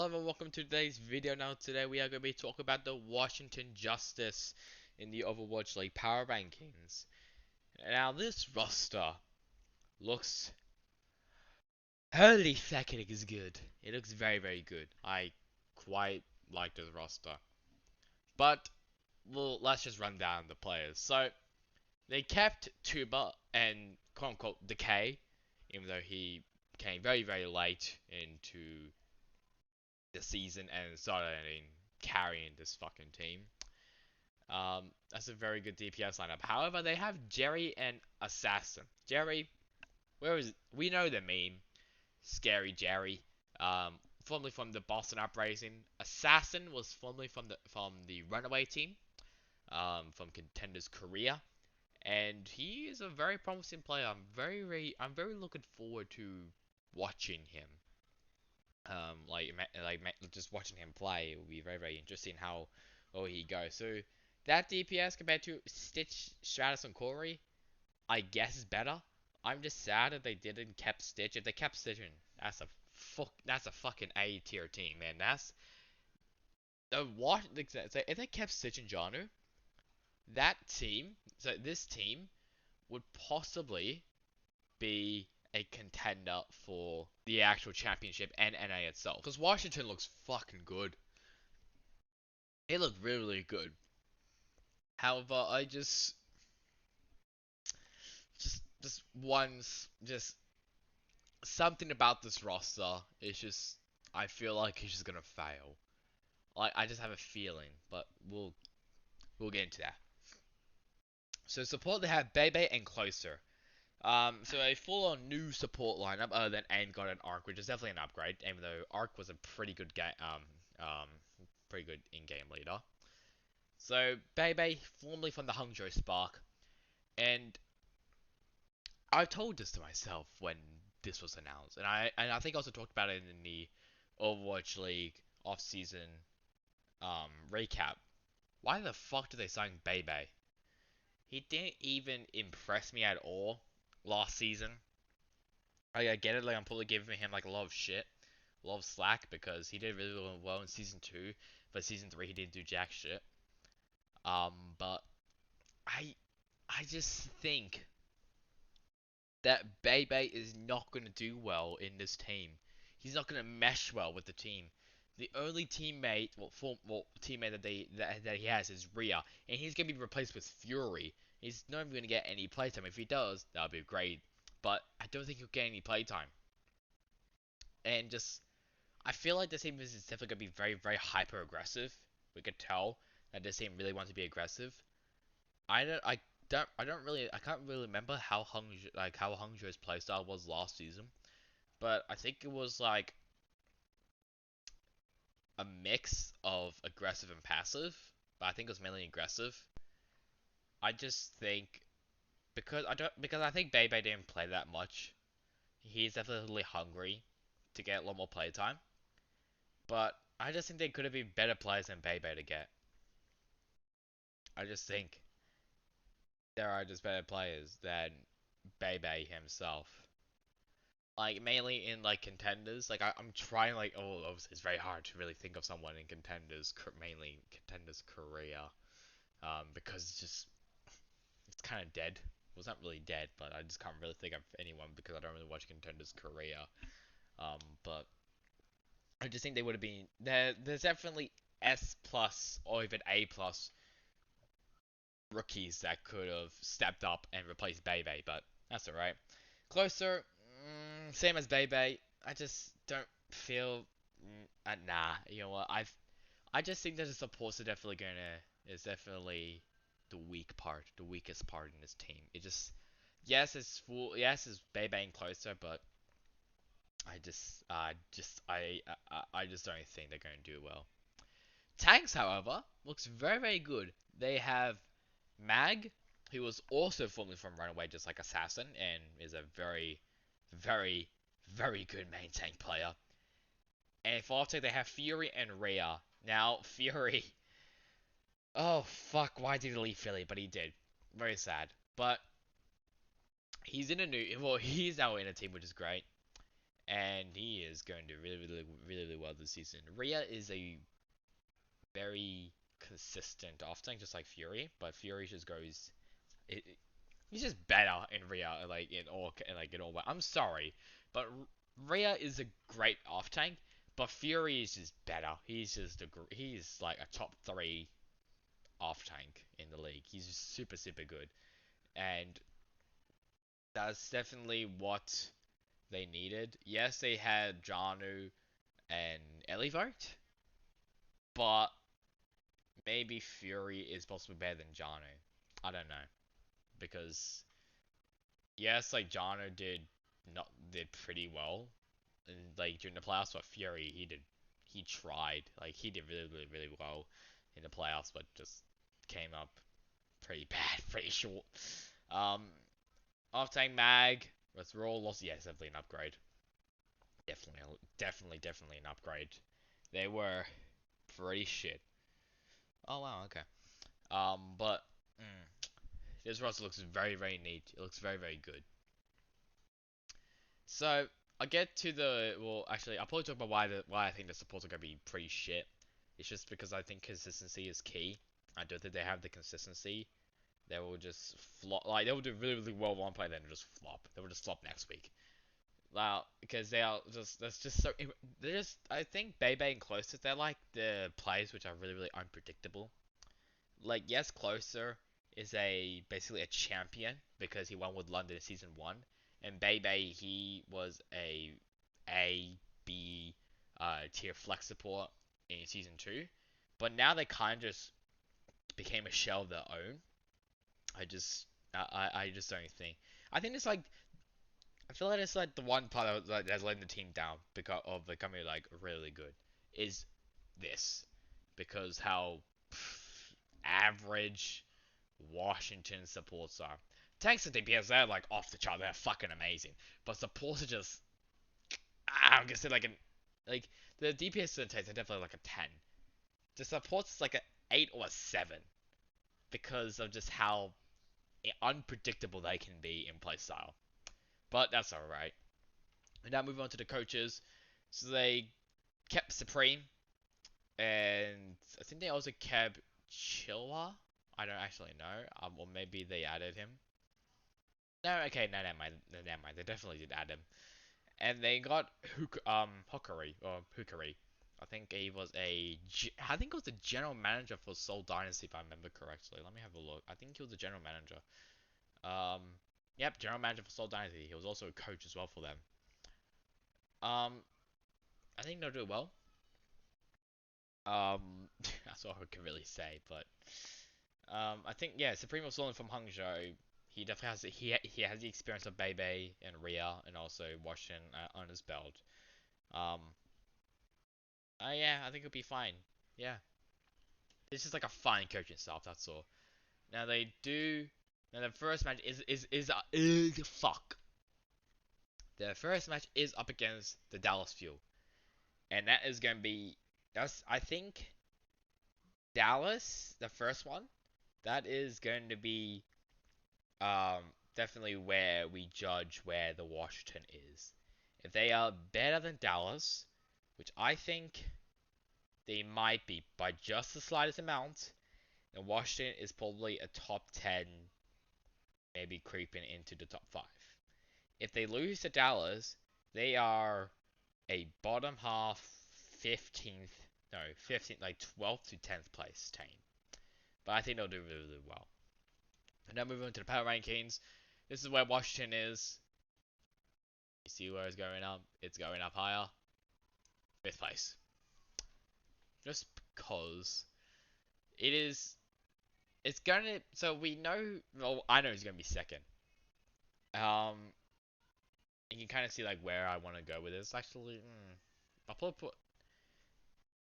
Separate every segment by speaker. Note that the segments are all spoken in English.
Speaker 1: Hello and welcome to today's video. Now today we are going to be talking about the Washington Justice in the Overwatch League Power Rankings. Now this roster looks, holy fuck, it is good. It looks very good. I quite like this roster. But well, let's just run down the players. So they kept Tuba and quote unquote Decay, even though he came very late into the season and started carrying this fucking team. That's a very good DPS lineup. However, they have Jerry and Assassin. Jerry, where is it? We know the meme, Scary Jerry. Formerly from the Boston Uprising. Assassin was formerly from the Runaway team, from Contenders Korea, and he is a very promising player. I'm very looking forward to watching him. Just watching him play, it will be very interesting how he goes. So that DPS compared to Stitch, Stratus, and Corey, I guess is better. I'm just sad that they didn't kept Stitch. If they kept Stitch, that's a fucking A tier team, man. That's the what. If they kept Stitch and Janu, that team, so this team would possibly be a contender for the actual championship and NA itself. Because Washington looks fucking good. It looked really good. However, I just once just something about this roster is just I feel like he's just gonna fail. Like I just have a feeling, but we'll get into that. So support they have Bebe and Closer. So a full-on new support lineup other than Aim God and Arc, which is definitely an upgrade, even though Arc was a pretty good pretty good in-game leader. So Bebe, formerly from the Hangzhou Spark, and I told this to myself when this was announced, and I think I also talked about it in the Overwatch League off-season recap. Why the fuck did they sign Bebe? He didn't even impress me at all last season. I get it, like I'm probably giving him like a lot of shit, a lot of slack because he did really well in season 2, but season 3 he didn't do jack shit. But I I just think that Bebe is not going to do well in this team. He's not going to mesh well with the team. The only teammate, teammate that he has is Rhea, and he's going to be replaced with Fury. He's not even going to get any playtime. If he does, that would be great. But I don't think he'll get any playtime. And just, I feel like this team is definitely going to be very hyper aggressive. We could tell that this team really wants to be aggressive. I can't really remember how Hangzhou's playstyle was last season, but I think it was like a mix of aggressive and passive. But I think it was mainly aggressive. I just think because I think Bebe didn't play that much. He's definitely hungry to get a lot more playtime, but I just think they could have been better players than Bebe to get. I just think there are just better players than Bebe himself. Like mainly in like contenders. Like I'm trying like obviously it's very hard to really think of someone in contenders, mainly contenders Korea, because it's kind of dead. Well, it's not really dead, but I just can't really think of anyone because I don't really watch contenders Korea. But I just think they would have been there. There's definitely S plus or even A plus rookies that could have stepped up and replaced Bebe, but that's alright. Closer, same as Bebe. I just don't feel. Nah, you know what? I just think that the supports are definitely is definitely the the weakest part in this team. It just yes, it's Bebe and Closer, but I just don't think they're going to do well. Tanks, however, looks very good. They have Mag, who was also formerly from Runaway, just like Assassin, and is a very, very good main tank player. And for offtank, they have Fury and Rhea. Now, Fury. Oh, fuck, why did he leave Philly? But he did. Very sad. But he's in a new. Well, he's now in a team, which is great. and he is going to do really well this season. Rhea is a very consistent off tank, just like Fury, but Fury just goes. It, he's just better in Rhea, like in all. I'm sorry, but Rhea is a great off tank, but Fury is just better. He's like a top three off tank in the league. He's just super good, and that's definitely what they needed. Yes, they had Janu and Elivote, but maybe Fury is possibly better than Janu. I don't know because yes, like Janu did pretty well, and like during the playoffs, but Fury he tried like he did really well in the playoffs, but just came up pretty bad, pretty short. Um, Off tank mag with raw loss, yes, definitely an upgrade. Definitely an upgrade. They were pretty shit. Oh wow, okay. But this roster looks very neat. It looks very good. So I get to the actually I'll probably talk about why I think the supports are gonna be pretty shit. It's just because I think consistency is key. I don't think they have the consistency. They will just flop. Like they will do really well one play, then just flop. They will just flop next week. Well, because they are just that's just so they're just I think Bebe and Closer they're like the players which are really unpredictable. Like yes, Closer is a basically a champion because he won with London in season one, and Bebe he was a B tier flex support in season two, but now they kind of just became a shell of their own. I just don't think. I think it's like I feel like it's like the one part that's letting the team down because of becoming like really good is this because how average Washington supports are. Tanks and DPS they're like off the chart. They're fucking amazing, but supports are just I'm gonna say like an like the DPS and tanks are definitely like a 10. The supports is like a 8 or a 7 because of just how unpredictable they can be in playstyle. But that's alright. And now moving on to the coaches. So they kept Supreme, and I think they also kept Chilla. I don't actually know. Or maybe they added him. No, okay, no, never mind. No, never mind. They definitely did add him. And they got Hukari or Hukari. I think he was I think he was the general manager for Seoul Dynasty if I remember correctly. Let me have a look. I think he was the general manager. Um, yep, general manager for Seoul Dynasty. He was also a coach as well for them. Um, I think they'll do well. That's all I can really say. But I think yeah, Supreme Solon from Hangzhou. He definitely has he has the experience of Bebe and Rhea and also Washington on his belt. Um, yeah, I think it'll be fine. Yeah, it's just like a fine coaching staff. That's all. Now they do. Now the first match is fuck. The first match is up against the Dallas Fuel, and that is going to be that's I think Dallas the first one. That is going to be um, definitely where we judge where the Washington is. If they are better than Dallas, which I think they might be by just the slightest amount, then Washington is probably a top 10, maybe creeping into the top 5. If they lose to Dallas, they are a bottom half 15th, no, 15th, like 12th to 10th place team. But I think they'll do really well. And now moving on to the power rankings. This is where Washington is. You see where it's going up? It's going up higher. 5th place. Just because it is. It's gonna. So we know. Well, I know it's gonna be second. Um, and you kind of see like where I want to go with this. Actually, I'll probably put.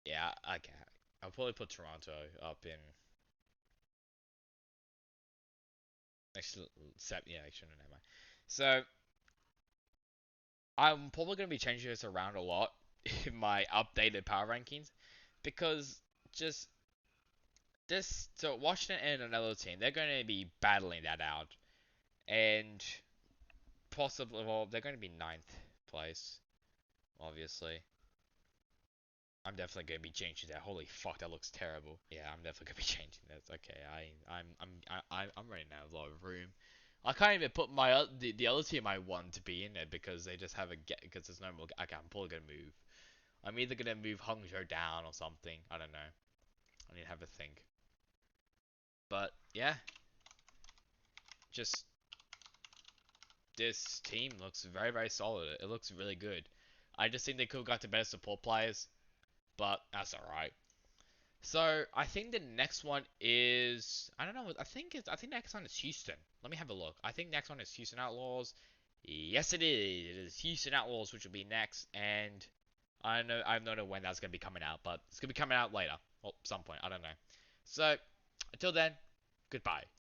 Speaker 1: Yeah, okay. I'll probably put Toronto up in. Actually, yeah, actually, no, never mind. So I'm probably gonna be changing this around a lot in my updated power rankings because just this so Washington and another team they're going to be battling that out and possibly well they're going to be ninth place. obviously. I'm definitely gonna be changing that. Holy fuck, that looks terrible. Yeah, I'm definitely gonna be changing this. Okay, I'm running out of a lot of room. I can't even put the other team I want to be in it because they just have a get because there's no more. Okay, I'm probably gonna move. I'm either gonna move Hangzhou down or something. I don't know. I need to have a think. But yeah, just this team looks very solid. It looks really good. I just think they could have got to better support players, but that's alright. So I think the next one is I don't know. I think next one is Houston. Let me have a look. I think next one is Houston Outlaws. Yes, it is. It is Houston Outlaws, which will be next, and I don't know when that's gonna be coming out, but it's gonna be coming out later, or some point. I don't know. So until then, goodbye.